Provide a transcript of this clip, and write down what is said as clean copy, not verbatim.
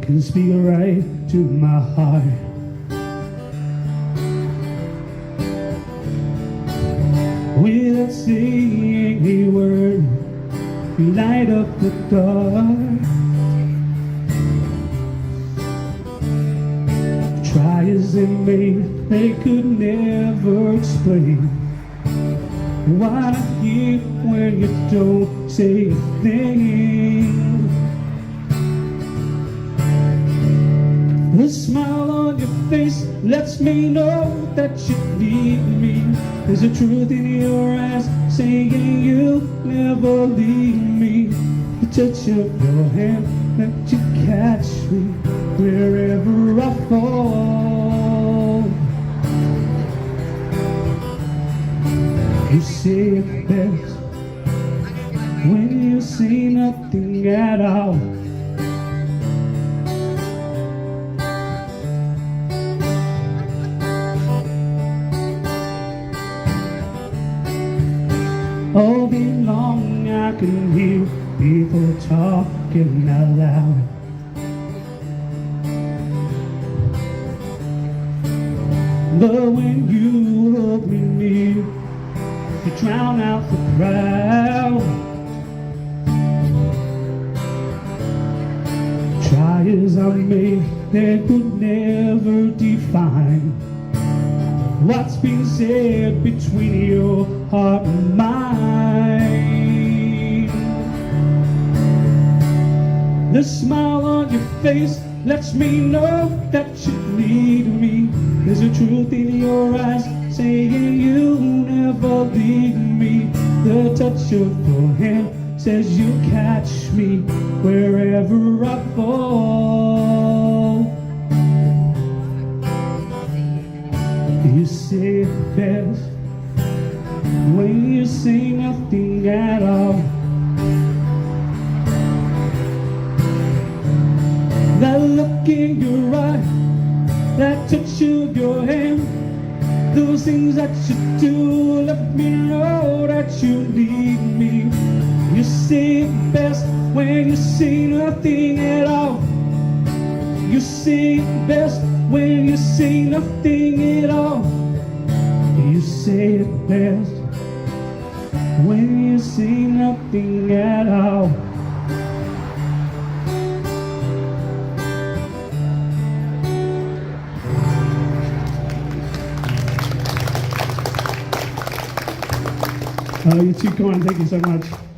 can speak right to my heart. Without saying a word, you light up the dark. Try as they may, they could never explain why I hear when you don't say a thing. The smile on your face lets me know that you need me. There's a truth in your eyes saying you'll never leave me. The touch of your hand let you catch me wherever I fall. You say it best when you say nothing at all. All day long I can hear people talking out loud. But when you hold me near, you drown out the crowd. Try as I may, they could never define what's been said between your heart and mine. The smile on your face lets me know that you need me. There's a truth in your eyes saying you'll never leave me. The touch of your hand says you'll catch me wherever I fall. You say it best when you say nothing at all. That look in your eye, that touch of your hand, those things that you do let me know that you need me. You say it best when you say nothing at all. You say it best when you say nothing at all. You say it best when you say nothing at all. You're too kind, thank you so much.